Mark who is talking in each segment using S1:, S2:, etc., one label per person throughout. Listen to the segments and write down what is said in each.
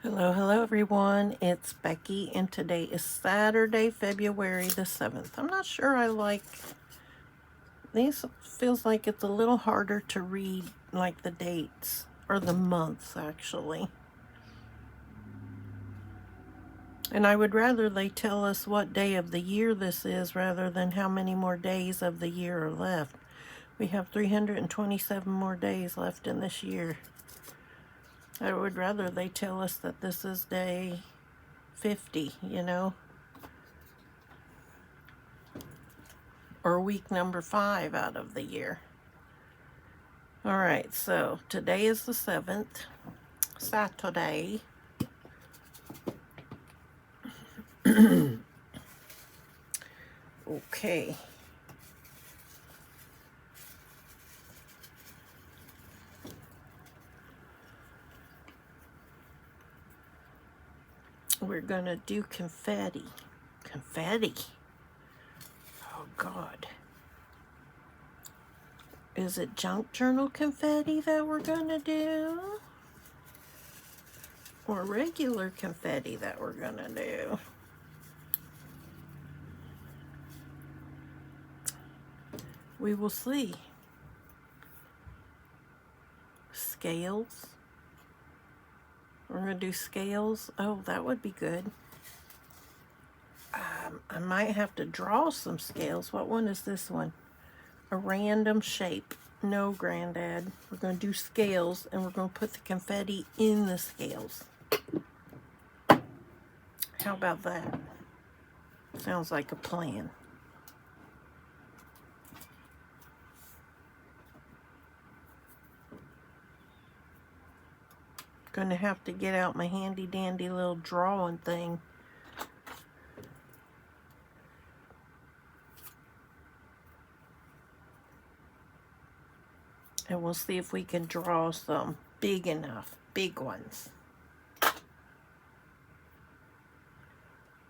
S1: Hello everyone. It's Becky and today is Saturday, February the 7th. I'm not sure I like these. Feels like it's a little harder to read, like the dates or the months actually. And I would rather they tell us what day of the year this is rather than how many more days of the year are left. We have 327 more days left in this year. I would rather they tell us that this is day 50, or week number 5 out of the year. All right, so today is the 7th, Saturday. Okay. We're gonna do confetti. Confetti. Oh God. Is it junk journal confetti that we're gonna do? Or regular confetti that we're gonna do? We will see. Scales. We're gonna do scales. Oh, that would be good. I might have to draw some scales. What one is this one? A random shape. No, Granddad. We're going to do scales, and we're going to put the confetti in the scales. How about that? Sounds like a plan. Going to have to get out my handy-dandy little drawing thing. And we'll see if we can draw some big enough, big ones.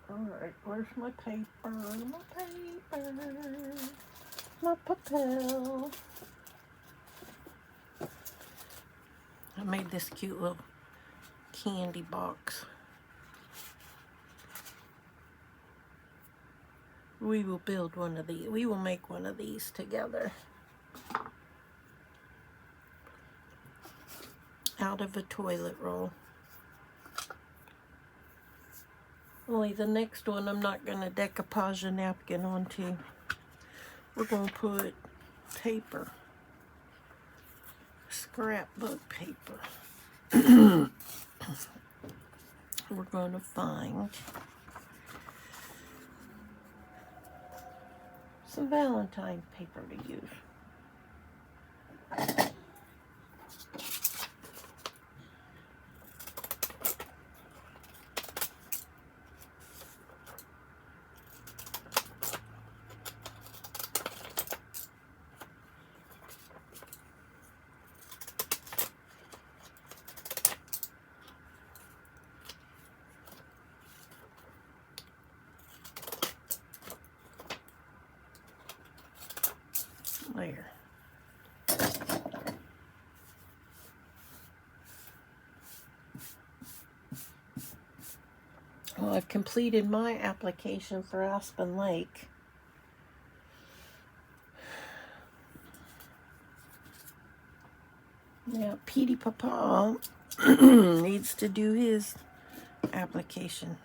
S1: Alright, where's my paper? My paper. My papel. I made this cute little candy box. We will build one of these. We will make one of these together. Out of a toilet roll. Only the next one I'm not going to decoupage a napkin onto. We're going to put paper. Scrapbook paper. We're going to find some Valentine paper to use. There. Well, I've completed my application for Aspen Lake. Now, Petey Papa needs to do his application.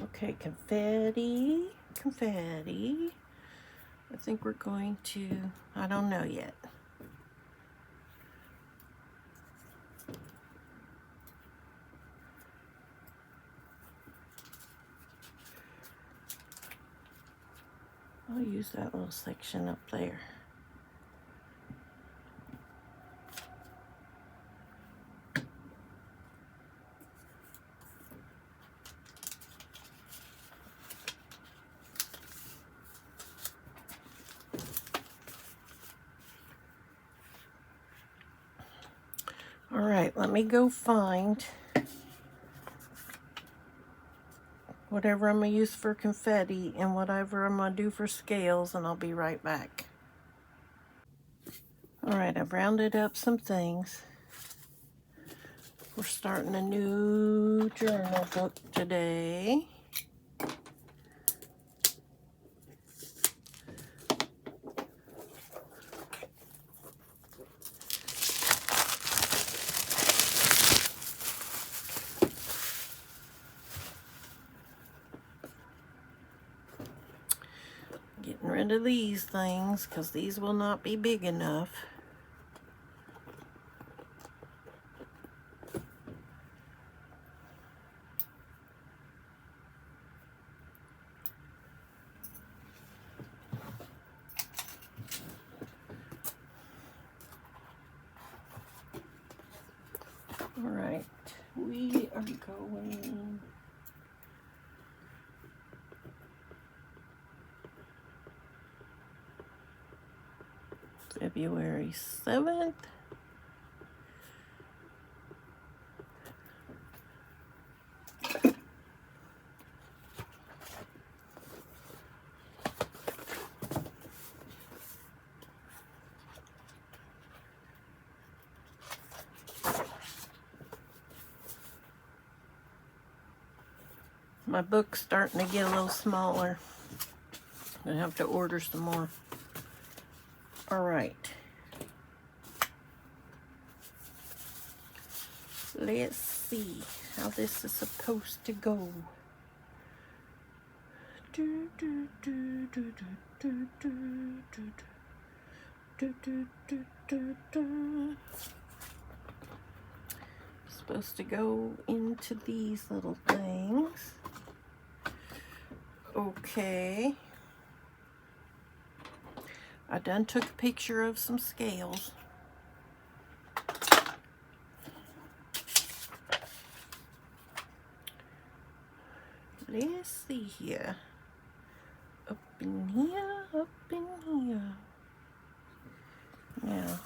S1: Okay, confetti, confetti. I think we're going to, I don't know yet. I'll use that little section up there. Alright, let me go find whatever I'm going to use for confetti and whatever I'm going to do for scales, and I'll be right back. Alright, I've rounded up some things. We're starting a new journal book today. Getting rid of these things because these will not be big enough. All right, we are going February 7th. My book's starting to get a little smaller. I'm gonna have to order some more. All right. Let's see how this is supposed to go. Supposed to go into these little things. Okay. I done took a picture of some scales. Let's see here. Up in here, up in here. Now,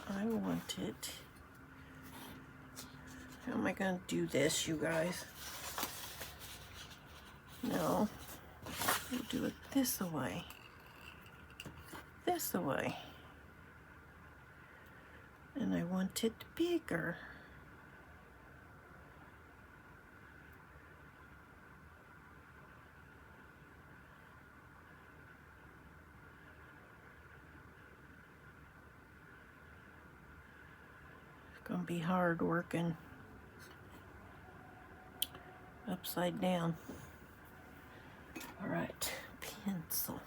S1: I want it. How am I going to do this, you guys? No. We'll do it this way. This way. And I want it bigger. It's going to be hard working upside down. All right, pencil.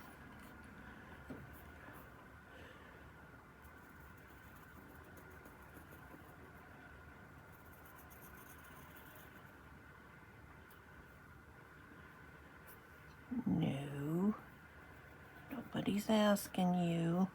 S1: No, nobody's asking you.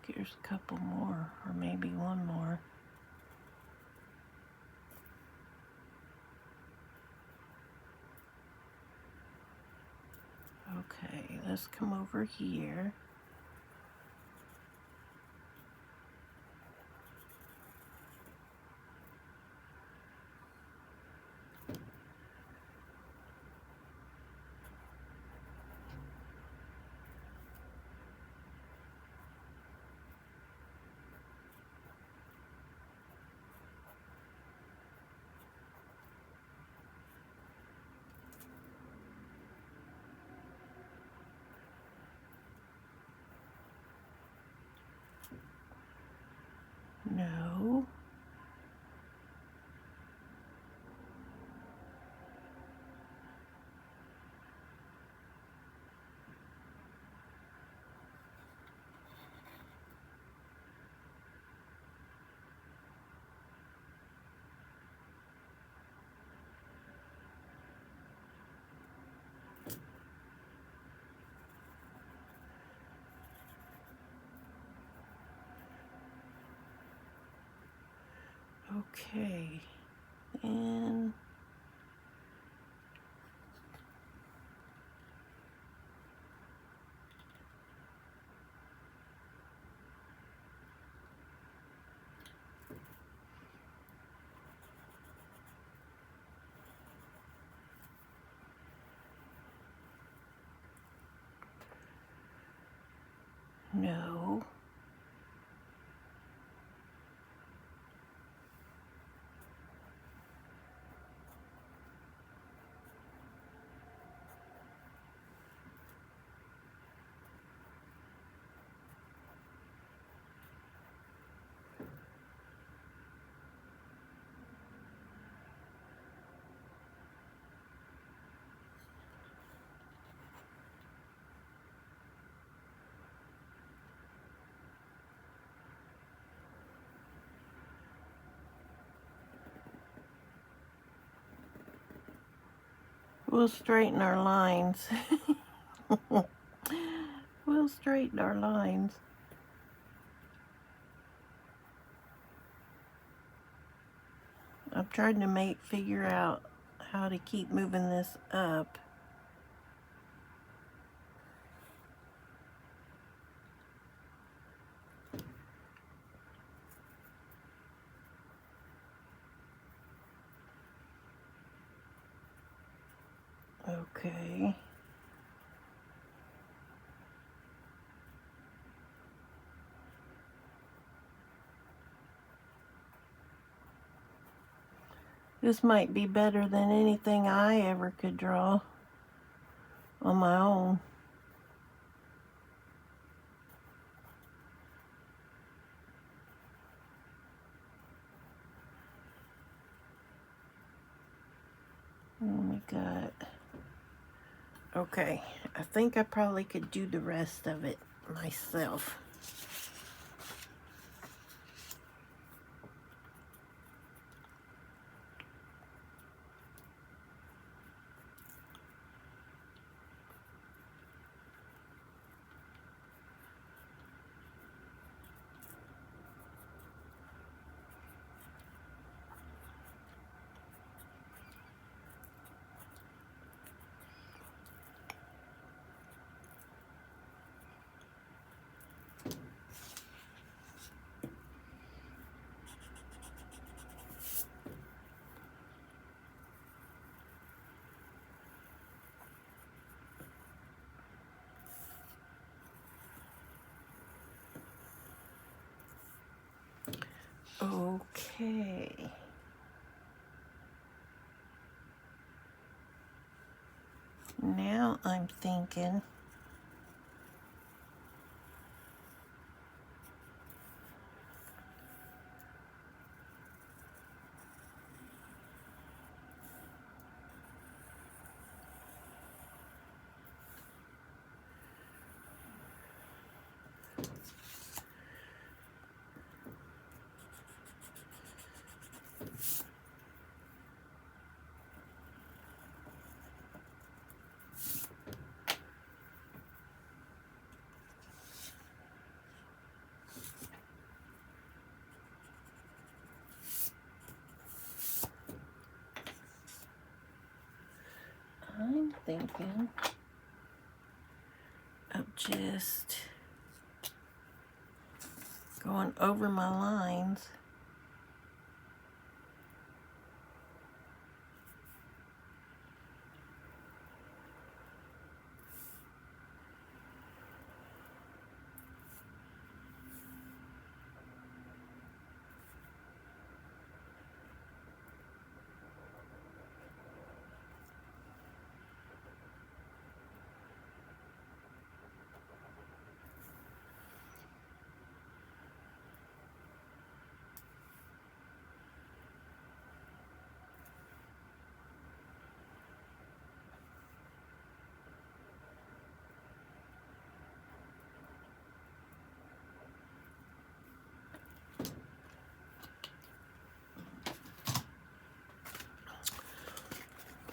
S1: Here's a couple more, or maybe one more. Okay, let's come over here. No. Okay, and no. We'll straighten our lines. We'll straighten our lines. I'm trying to figure out how to keep moving this up. Okay. This might be better than anything I ever could draw on my own. We got, okay, I think I probably could do the rest of it myself. Okay. Now I'm thinking of just going over my lines.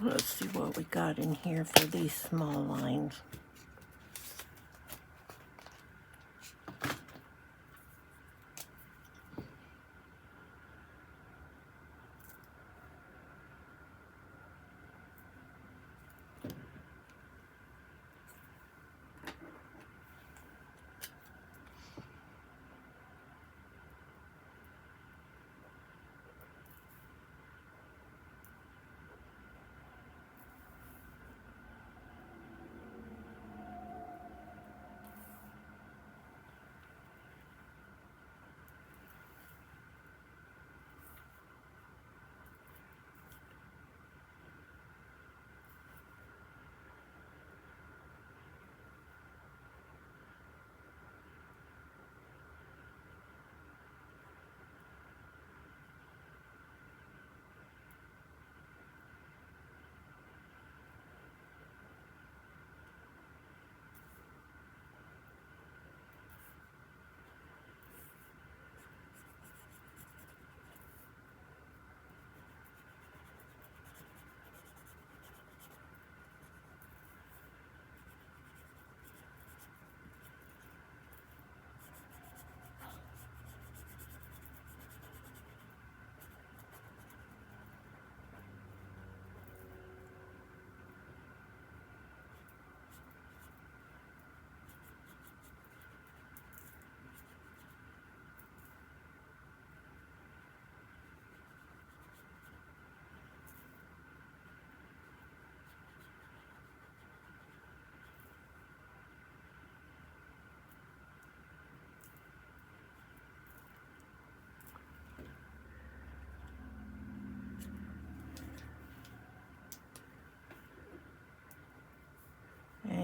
S1: Let's see what we got in here for these small lines.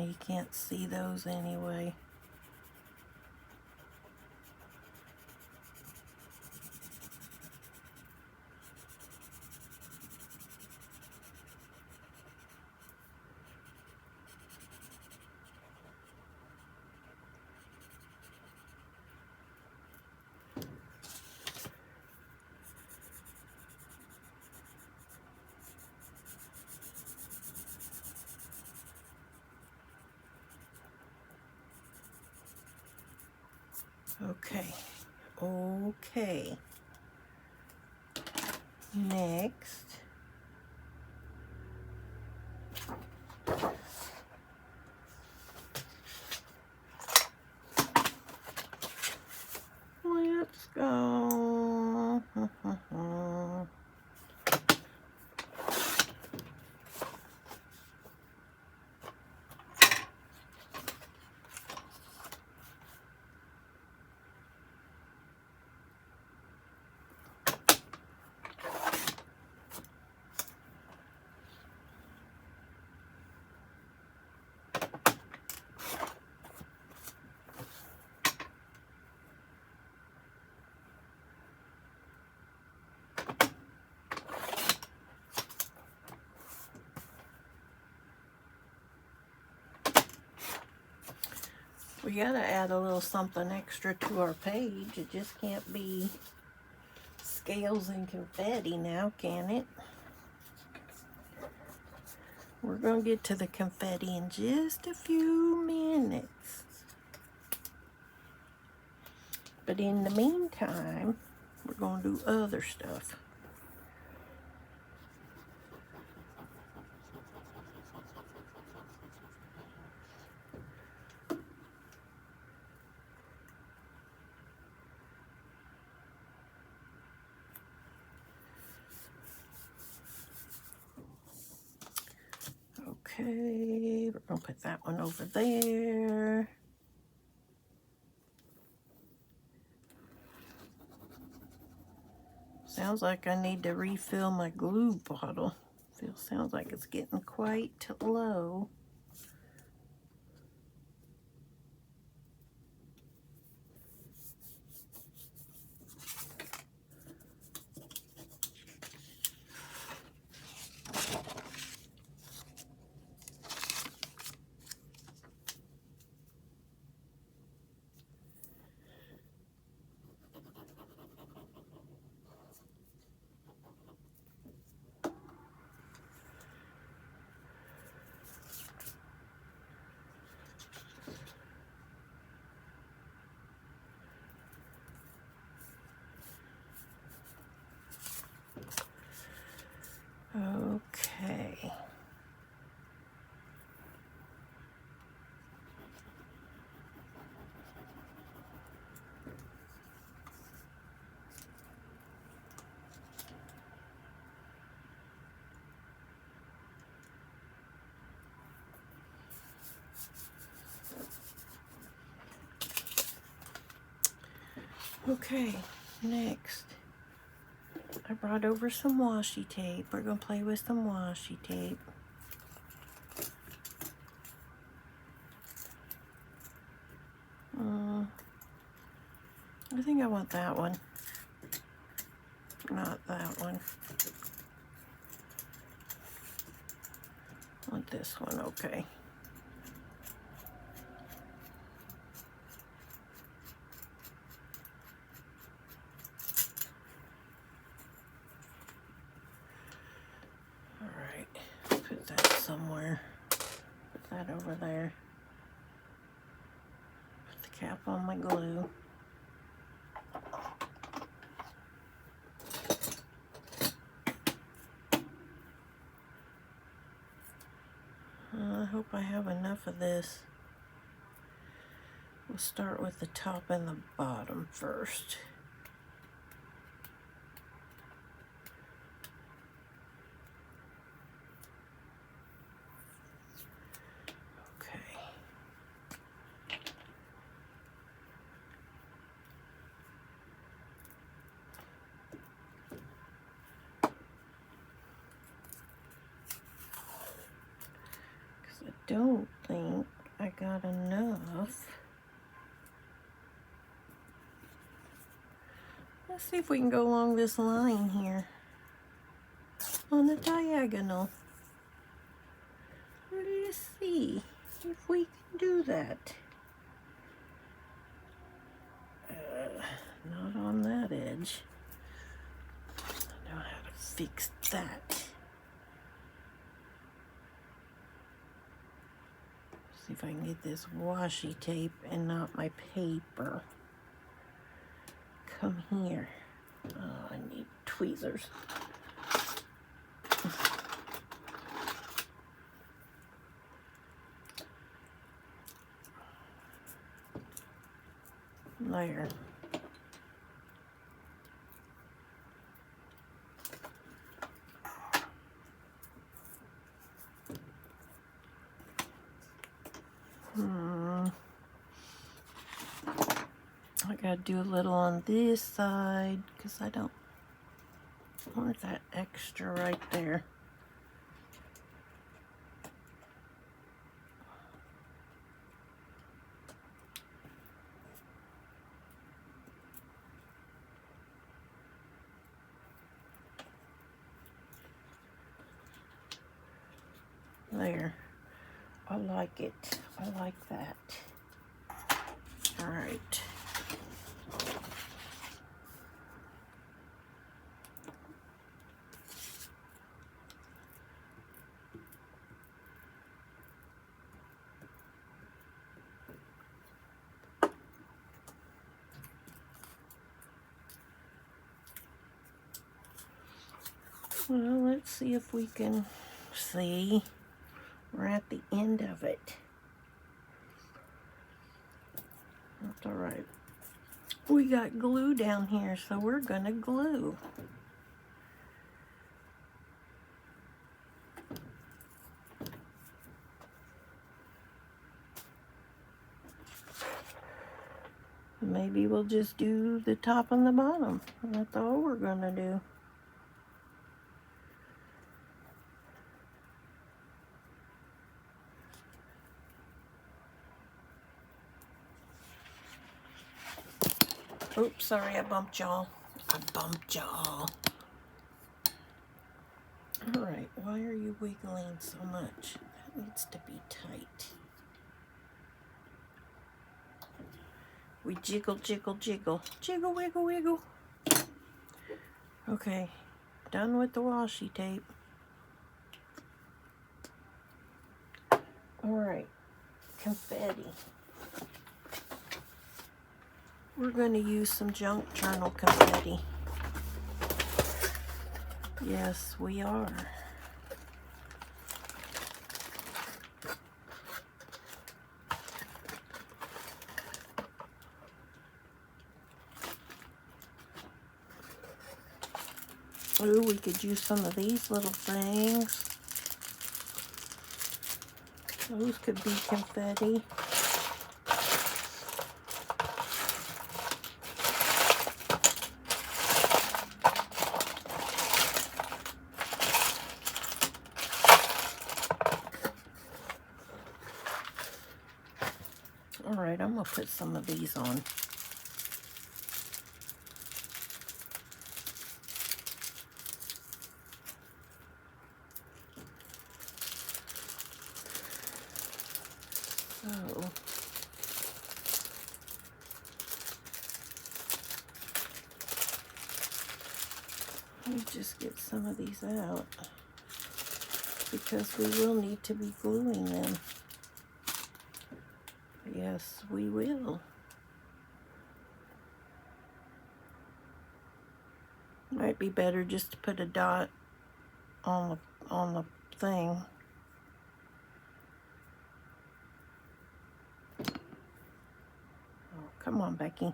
S1: you can't see those anyway. Okay, okay. Next, let's go. We gotta add a little something extra to our page. It just can't be scales and confetti now, can it? We're gonna get to the confetti in just a few minutes. But in the meantime, we're gonna do other stuff. Okay, we're gonna put that one over there. Sounds like I need to refill my glue bottle. Sounds like it's getting quite low. Okay. Okay, next. I brought over some washi tape. We're going to play with some washi tape. I think I want that one. Not that one. I want this one, okay. Alright, put that somewhere. Put that over there. Put the cap on my glue. I hope I have enough of this. We'll start with the top and the bottom first. Okay. Because I don't think I got enough. Let's see if we can go along this line here on the diagonal. Let's see if we can do that. Not on that edge. I know how to fix that. See if I can get this washi tape and not my paper. Come here. Oh, I need tweezers. There. I gotta do a little on this side because I don't want that extra right there. There. I like it. I like that. All right. Well, let's see if we can see. We're at the end of it. That's all right. We got glue down here, so we're gonna glue. Maybe we'll just do the top and the bottom. That's all we're gonna do. Oops, sorry, I bumped y'all. I bumped y'all. All right, why are you wiggling so much? That needs to be tight. We jiggle, jiggle, jiggle. Jiggle, wiggle, wiggle. Okay, done with the washi tape. All right, confetti. We're going to use some junk journal confetti. Yes, we are. Ooh, we could use some of these little things. Those could be confetti. All right, I'm gonna put some of these on. So, let me just get some of these out because we will need to be gluing them. Yes, we will. Might be better just to put a dot on the thing. Oh, come on, Becky.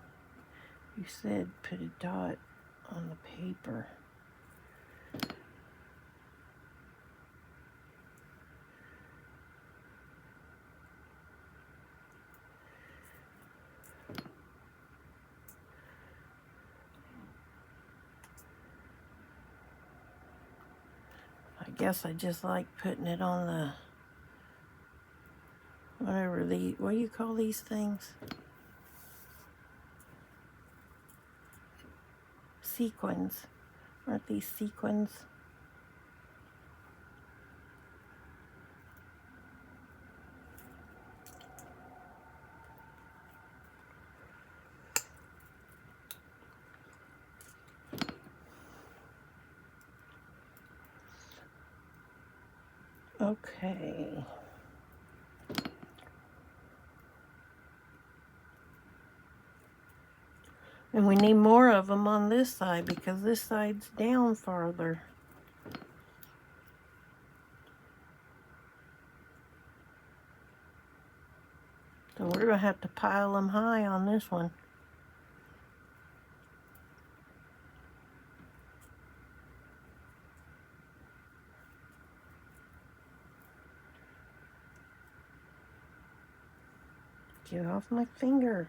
S1: You said put a dot on the paper. I guess I just like putting it on whatever what do you call these things? Sequins. Aren't these sequins? Okay. And we need more of them on this side because this side's down farther. So we're going to have to pile them high on this one. Get off my finger.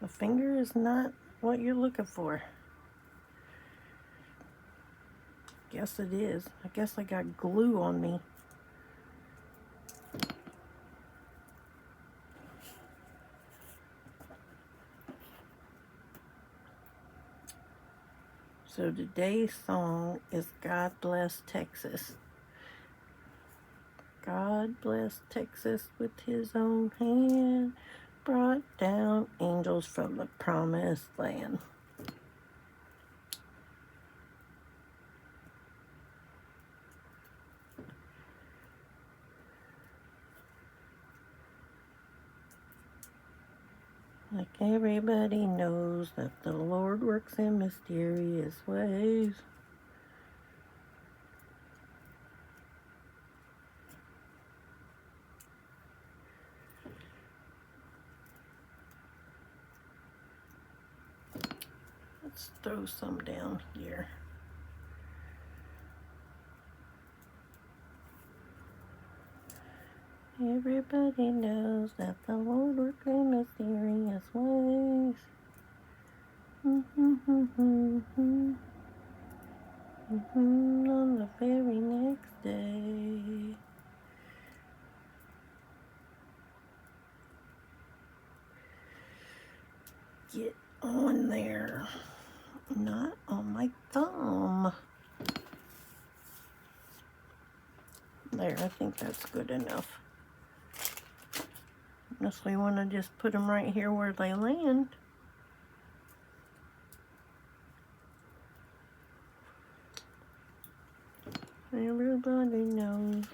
S1: My finger is not what you're looking for. Guess it is. I guess I got glue on me. So today's song is God Bless Texas. God bless Texas with his own hand, brought down angels from the promised land. Like everybody knows that the Lord works in mysterious ways. Let's throw some down here. Everybody knows that the Lord works in mysterious ways. On the very next day. Get on there. Not on my thumb. There, I think that's good enough. Unless we want to just put them right here where they land. Everybody knows.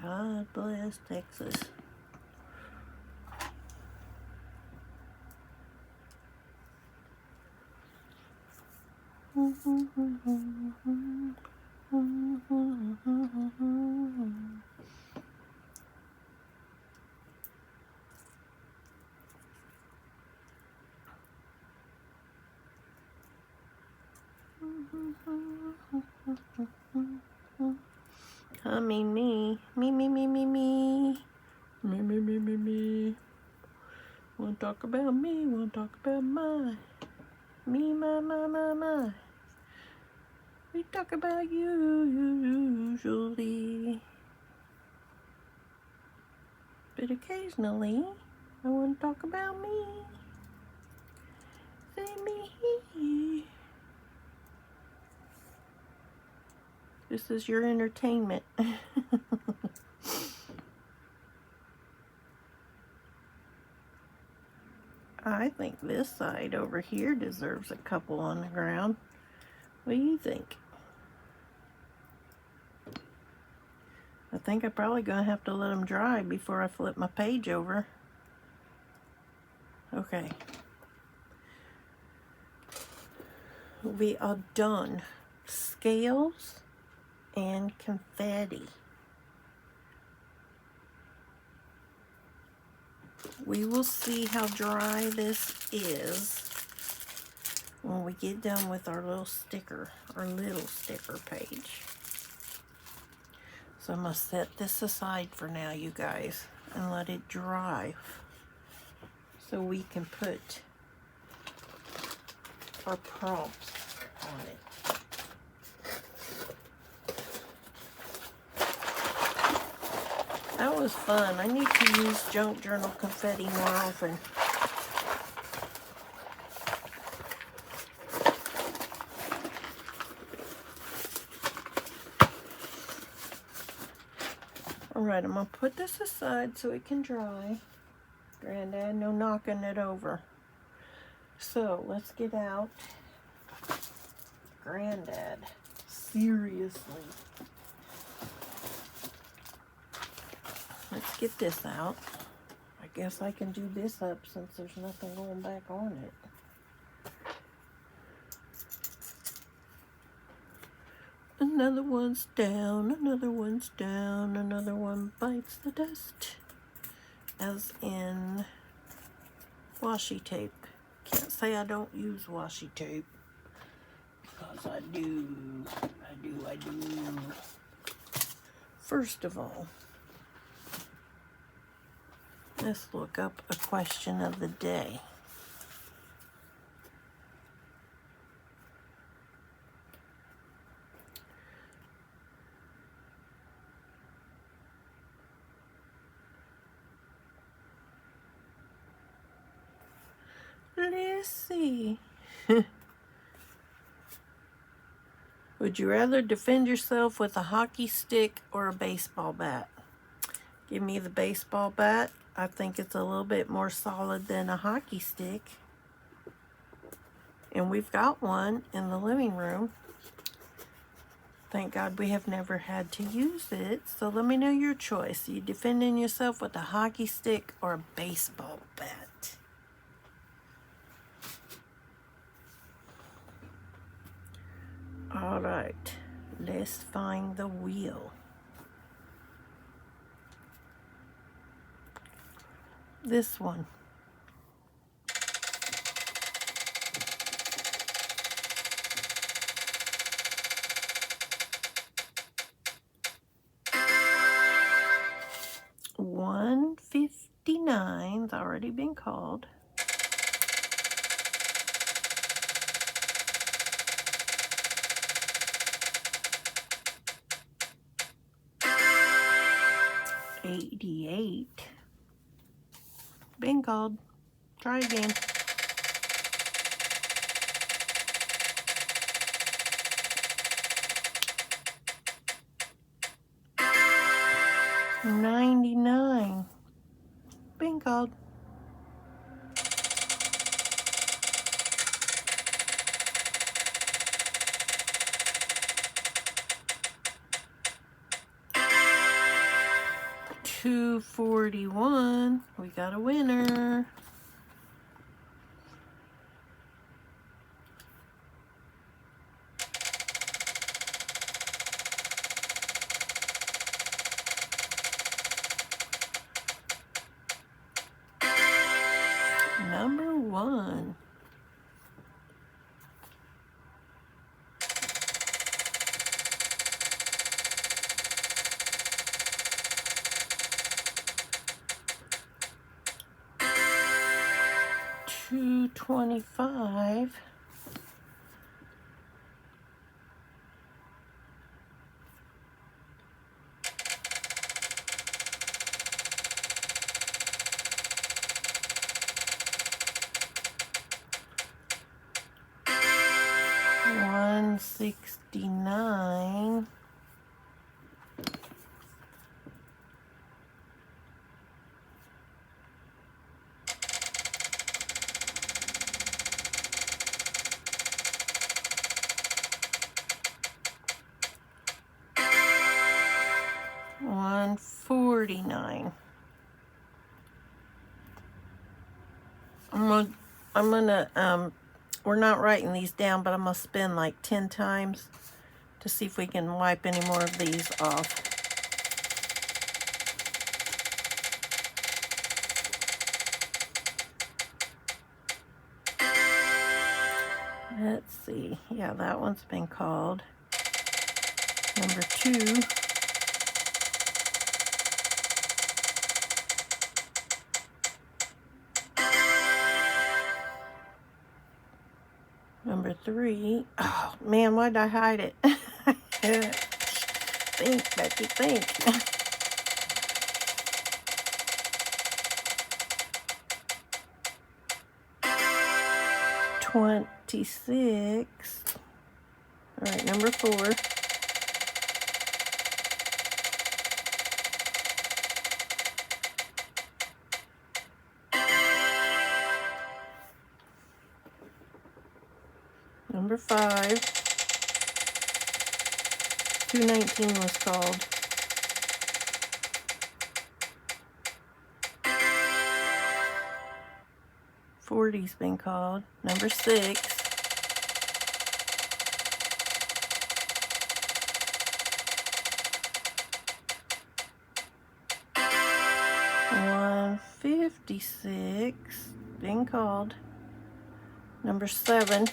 S1: God bless Texas. I mean me. Me. Me. Wanna talk about me, wanna talk about my. Me, my. We talk about you usually. But occasionally, I wanna talk about me. Say me. This is your entertainment. I think this side over here deserves a couple on the ground. What do you think? I think I'm probably going to have to let them dry before I flip my page over. Okay. We are done. Scales and confetti. We will see how dry this is when we get done with our little sticker page. So I'm going to set this aside for now, you guys, and let it dry so we can put our prompts on it. was fun. I need to use junk journal confetti more often. Alright, I'm going to put this aside so it can dry. Granddad, no knocking it over. So, let's get out. Granddad, seriously. Let's get this out. I guess I can do this up since there's nothing going back on it. Another one's down, another one's down, another one bites the dust. As in washi tape. Can't say I don't use washi tape. Because I do. I do. First of all, let's look up a question of the day. Let's see. Would you rather defend yourself with a hockey stick or a baseball bat? Give me the baseball bat. I think it's a little bit more solid than a hockey stick. And we've got one in the living room. Thank God we have never had to use it. So let me know your choice. Are you defending yourself with a hockey stick or a baseball bat? All right, let's find the wheel. This one. $159's already been called. $88 been called. Try again. $99 been called. $241. We got a winner. Number one. $225. $169. $149. I'm gonna we're not writing these down, but I'm gonna spin like 10 times to see if we can wipe any more of these off. Let's see. Yeah, that one's been called. Number 2. Number 3. Oh, man, why did I hide it? Think, Becky, think. 26. All right, number 4. Number 5. 219 was called. Forty's been called. Number 6. $156 been called. Number 7.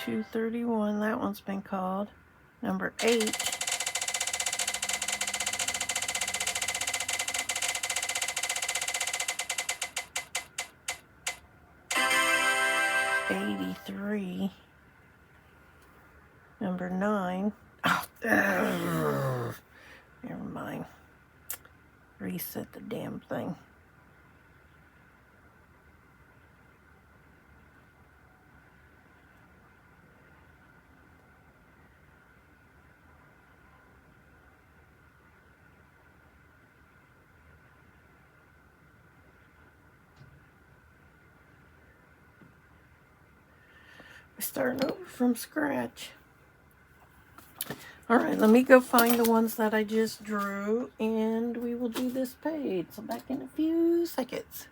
S1: $231, that one's been called. Number 8. $83. Number 9. Oh, never mind. Reset the damn thing. We're starting over from scratch. Alright, let me go find the ones that I just drew, and we will do this page. So back in a few seconds.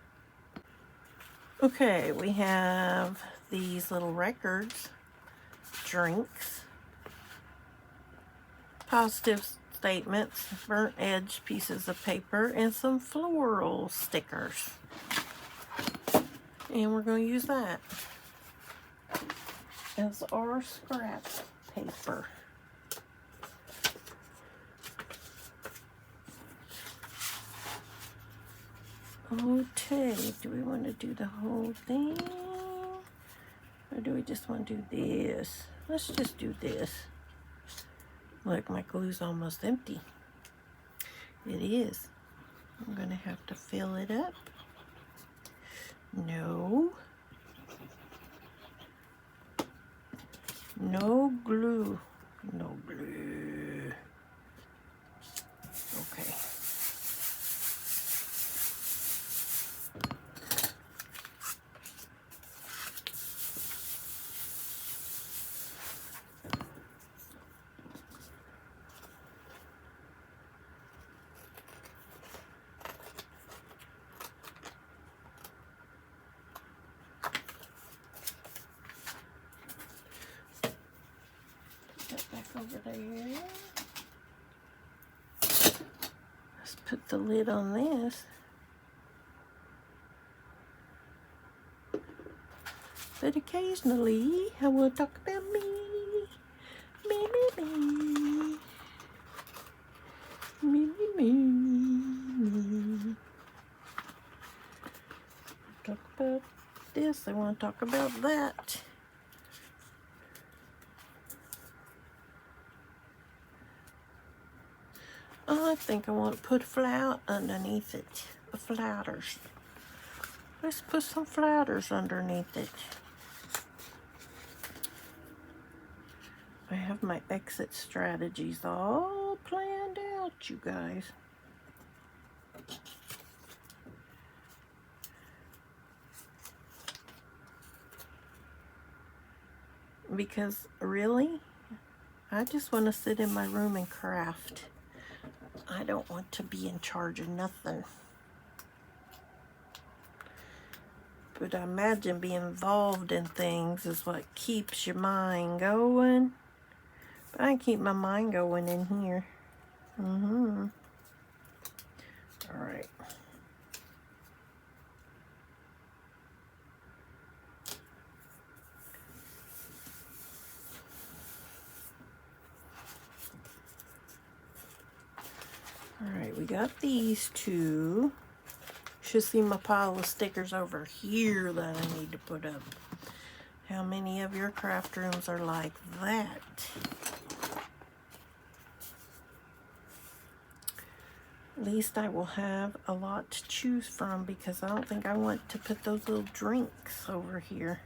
S1: Okay, we have these little records, drinks, positive statements, burnt edge pieces of paper, and some floral stickers. And we're going to use that as our scrap paper. Okay, do we want to do the whole thing? Or do we just want to do this? Let's just do this. Look, my glue's almost empty. It is. I'm going to have to fill it up. No. No glue. No glue. Okay. Over there. Let's put the lid on this. But occasionally I will talk about me. Me, me, me. Me, me, me, me. Talk about this. I want to talk about that. I think I want to put a flout underneath it. The flouters. Let's put some flouters underneath it. I have my exit strategies all planned out, you guys. Because really, I just want to sit in my room and craft. I don't want to be in charge of nothing. But I imagine being involved in things is what keeps your mind going. But I keep my mind going in here. Alright. Alright, we got these two. Should see my pile of stickers over here that I need to put up. How many of your craft rooms are like that? At least I will have a lot to choose from, because I don't think I want to put those little drinks over here.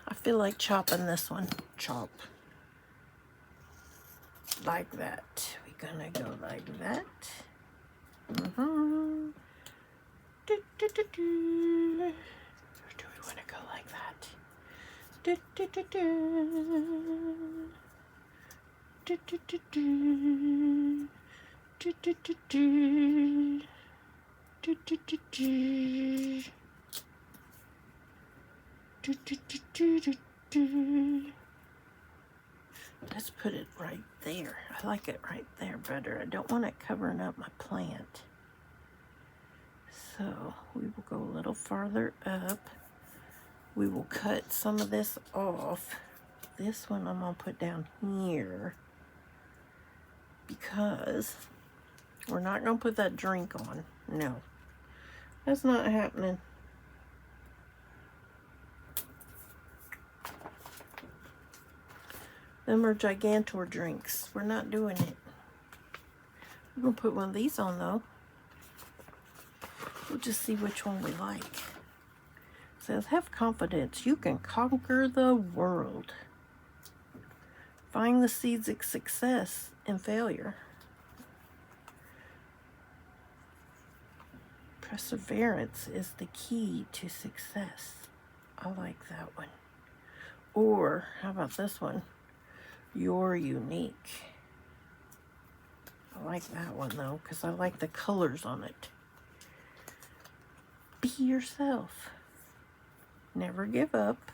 S1: I feel like chopping this one. Chop. Like that. We're gonna go like that. Or do we want to go like that? Let's put it right there. I like it right there better. I don't want it covering up my plant. So we will go a little farther up. We will cut some of this off. This one I'm going to put down here, because we're not going to put that drink on. No, that's not happening. Them are Gigantor drinks. We're not doing it. We're going to put one of these on, though. We'll just see which one we like. It says, have confidence. You can conquer the world. Find the seeds of success and failure. Perseverance is the key to success. I like that one. Or, how about this one? You're unique. I like that one, though, because I like the colors on it. Be yourself. Never give up.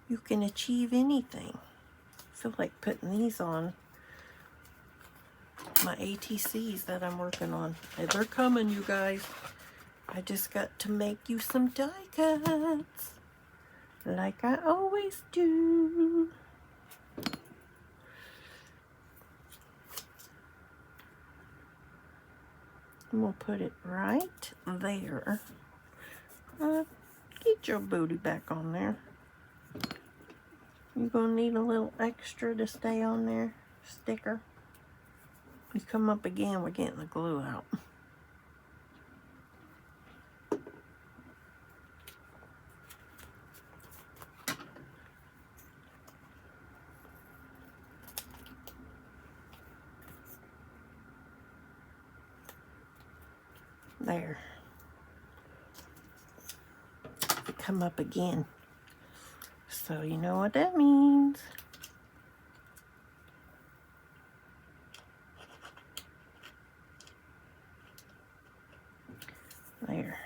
S1: You can achieve anything. I feel like putting these on my ATCs that I'm working on. Hey, they're coming, you guys. I just got to make you some die cuts, like I always do. And we'll put it right there. Get your booty back on there. You're going to need a little extra to stay on there. Sticker. You come up again, we're getting the glue out. There. Come up again. So you know what that means. There.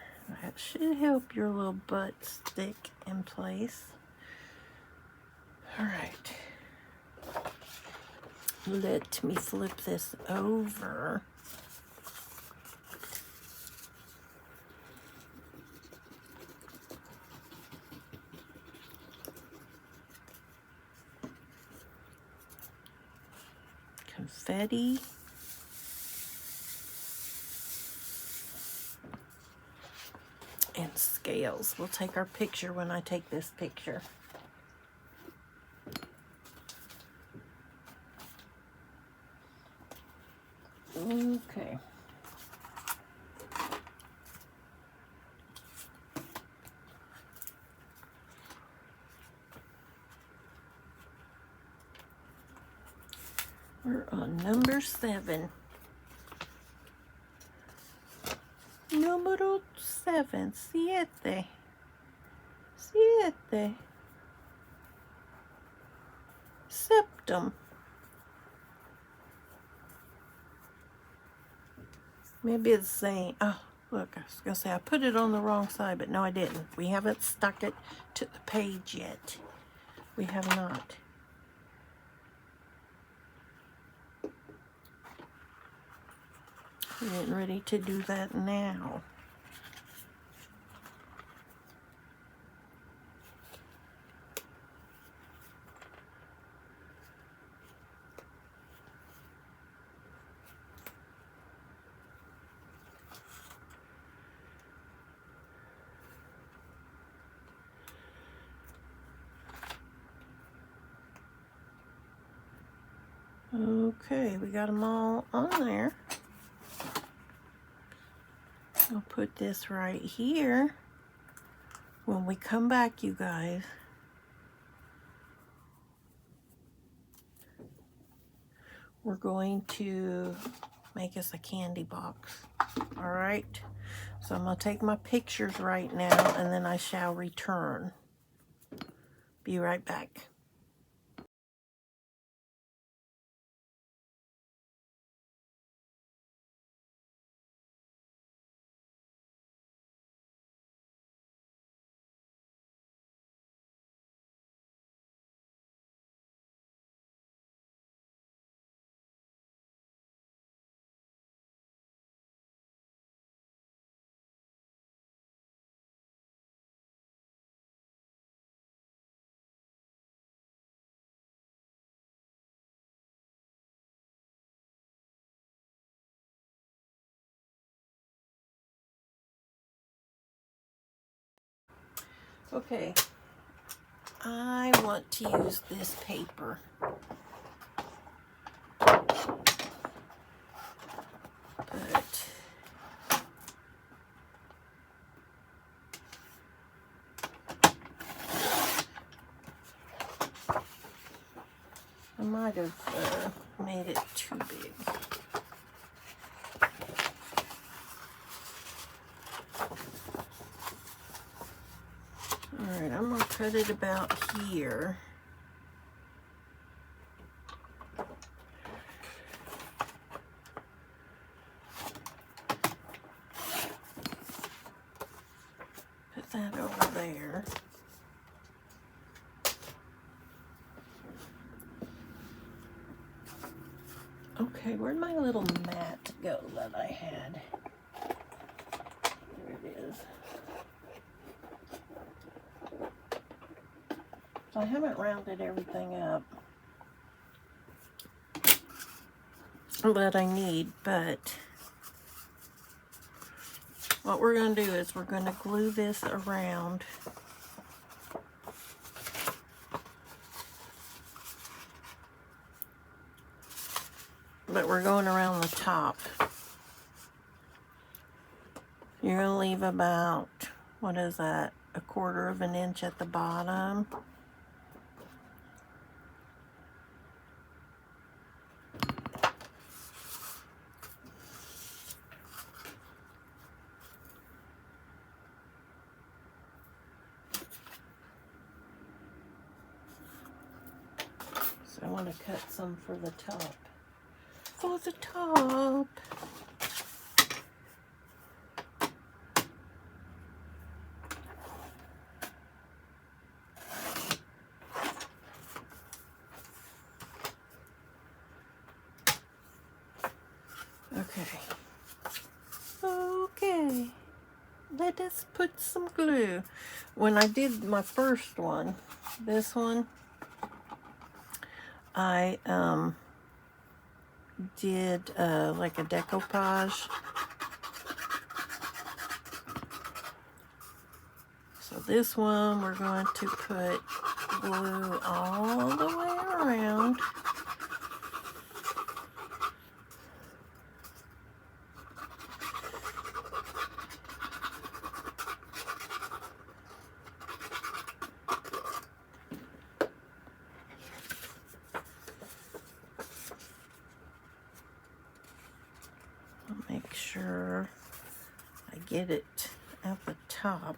S1: That should help your little butt stick in place. Alright. Let me flip this over. Confetti. And scales. We'll take our picture when I take this picture. Okay. We're on number 7. Número 7. 7. 7. Septum. Maybe it's saying, oh, look, I was going to say I put it on the wrong side, but no, I didn't. We haven't stuck it to the page yet. We have not. We're getting ready to do that now. Okay, we got them all on there. I'll put this right here. When we come back, you guys, we're going to make us a candy box. All right, so I'm gonna take my pictures right now and then I shall return. Be right back. Okay, I want to use this paper. But I might have made it too big. Alright, I'm going to cut it about here. Put that over there. Okay, where'd my little mat go that I had? There it is. So I haven't rounded everything up that I need, but what we're going to do is we're going to glue this around. But we're going around the top. You're going to leave about, what is that, 1/4 of an inch at the bottom. So I want to cut some for the top. For the top. Okay. Okay. Let us put some glue. When I did my first one, this one, I did like a decoupage. So this one we're going to put glue all the way around. Make sure I get it at the top.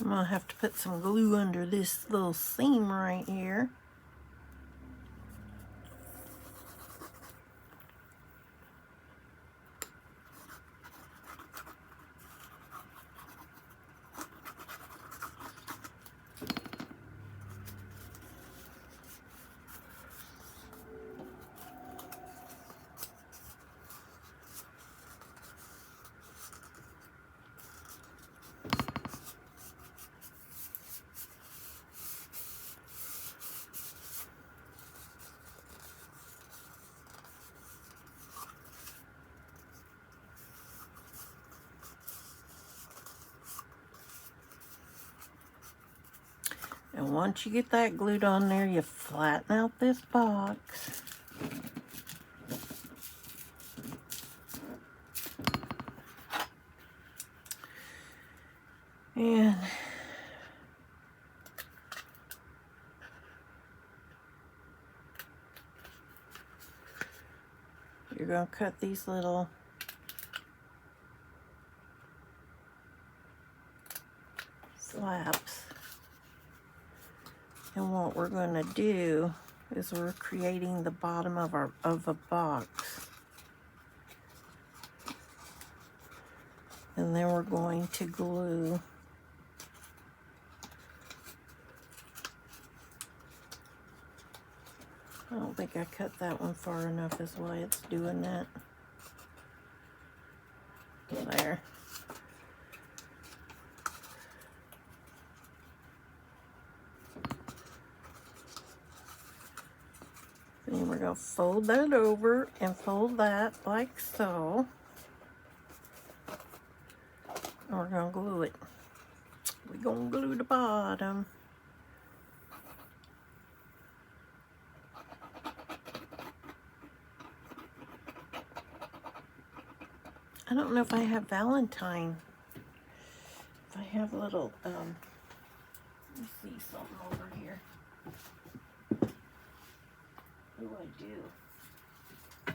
S1: I'm gonna have to put some glue under this little seam right here. And once you get that glued on there, you flatten out this box. And you're going to cut these little flaps. And what we're going to do is we're creating the bottom of a box. And then we're going to glue I don't think I cut that one far enough is why it's doing that. There. Then we're going to fold that over and fold that like so. And we're going to glue it. We're going to glue the bottom. I don't know if I have Valentine. If I have a little, let me see something over here. What do I do?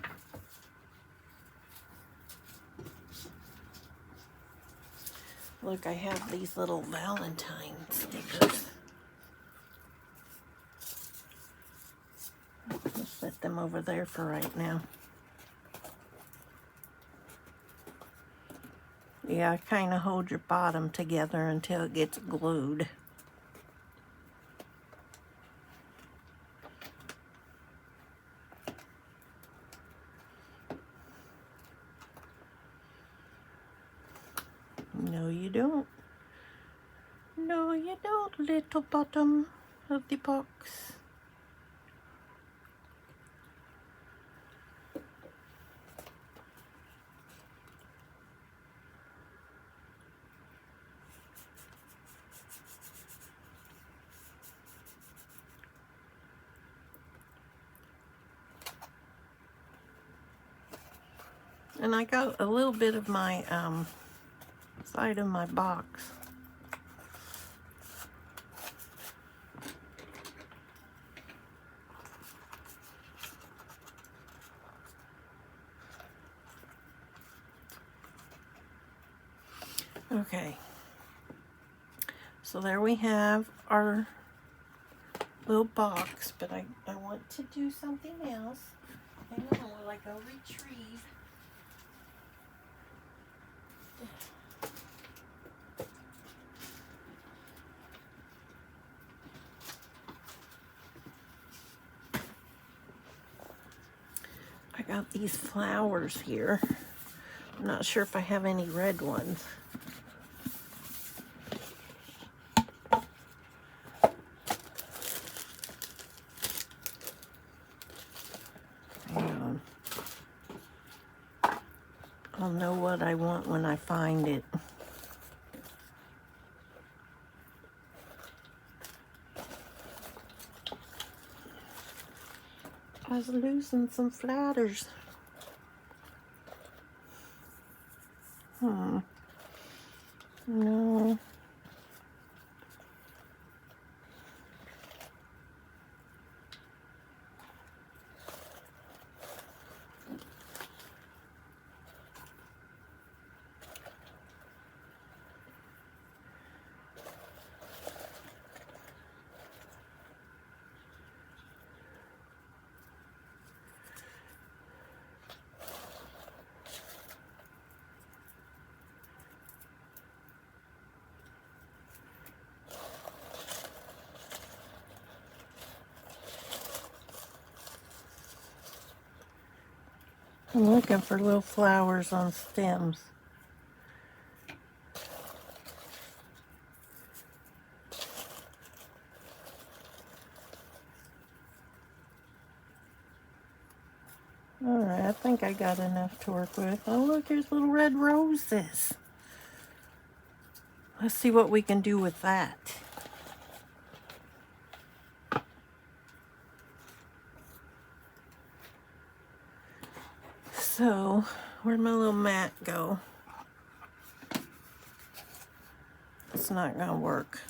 S1: Look, I have these little Valentine stickers. I'll set them over there for right now. Yeah, kind of hold your bottom together until it gets glued. No, you don't. No, you don't, little bottom of the box. And I got a little bit of my side of my box. Okay. So there we have our little box, but I want to do something else. Hang on while I go retrieve. I got these flowers here. I'm not sure if I have any red ones. I'll know what I want when I find it. I was losing some flowers. No. I'm looking for little flowers on stems. Alright, I think I got enough to work with. Oh look, there's little red roses. Let's see what we can do with that. So, where'd my little mat go? It's not gonna work.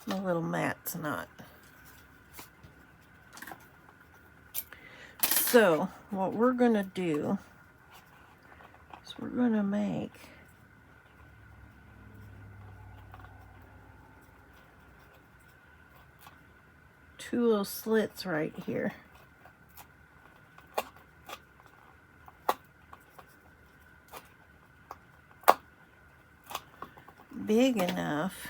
S1: My little mat's not. So, what we're gonna do is we're gonna make two little slits right here. Big enough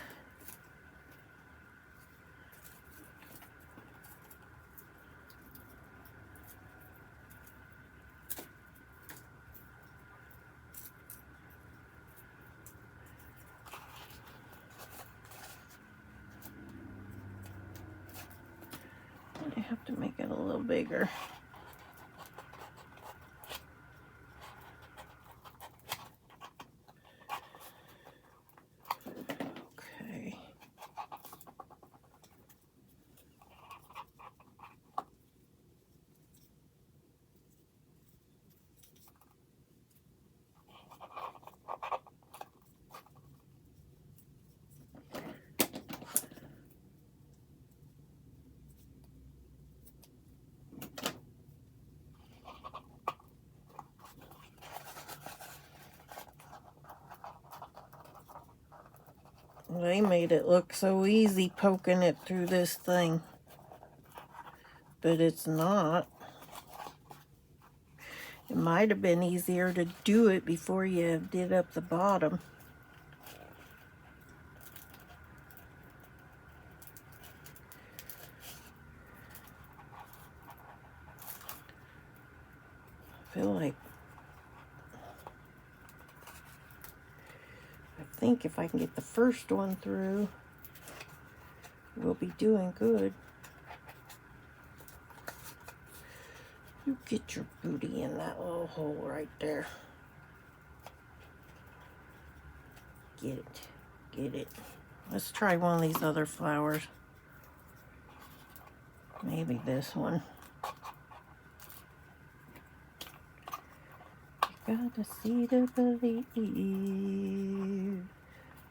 S1: I have to make it a little bigger. Okay. They made it look so easy poking it through this thing, but it's not. It might have been easier to do it before you did up the bottom. I think if I can get the first one through, we'll be doing good. You get your booty in that little hole right there. Get it. Get it. Let's try one of these other flowers. Maybe this one. You gotta see to believe.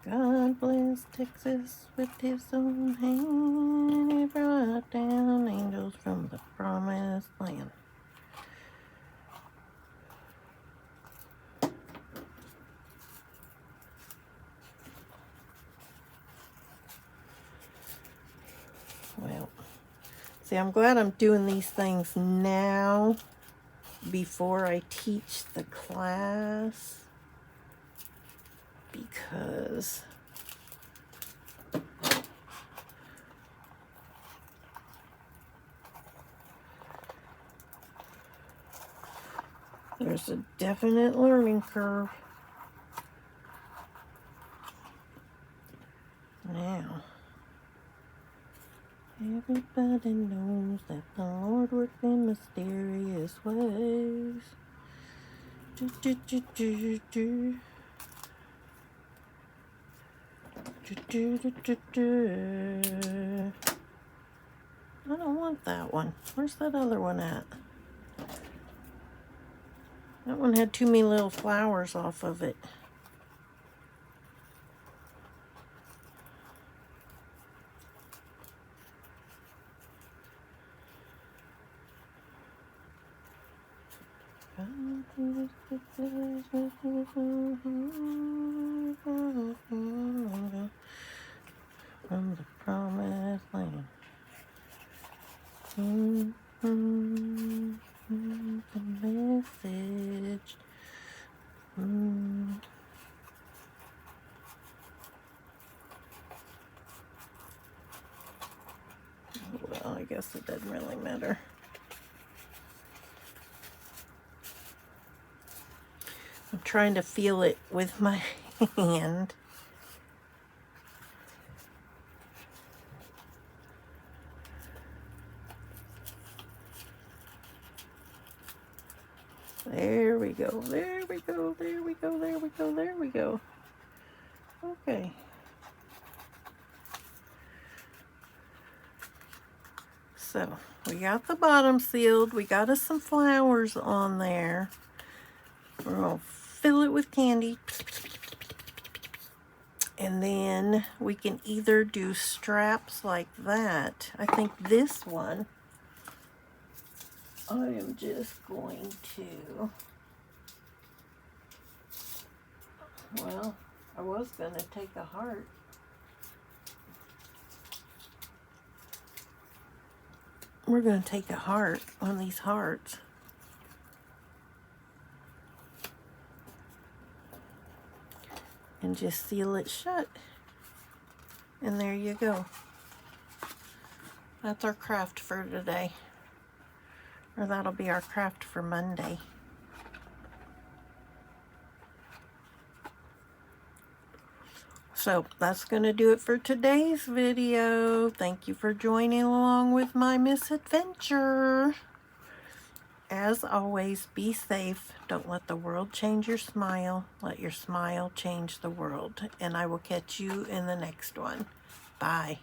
S1: God bless Texas with his own hand. He brought down angels from the promised land. Well, see, I'm glad I'm doing these things now before I teach the class, because there's a definite learning curve. Now, everybody knows that the Lord works in mysterious ways. Do, do, do, do, do. Do, do, do, do, do. I don't want that one. Where's that other one at? That one had too many little flowers off of it. From the promised land. The message. Well, I guess it doesn't really matter. I'm trying to feel it with my hand. There we go, there we go, there we go, there we go, there we go. Okay. So we got the bottom sealed. We got us some flowers on there. We're going to fill it with candy. And then we can either do straps like that. I think this one, I am just going to, well, I was going to take a heart. We're going to take a heart on these hearts. And just seal it shut. And there you go. That's our craft for today. Or that'll be our craft for Monday. So that's going to do it for today's video. Thank you for joining along with my misadventure. As always, be safe. Don't let the world change your smile. Let your smile change the world. And I will catch you in the next one. Bye.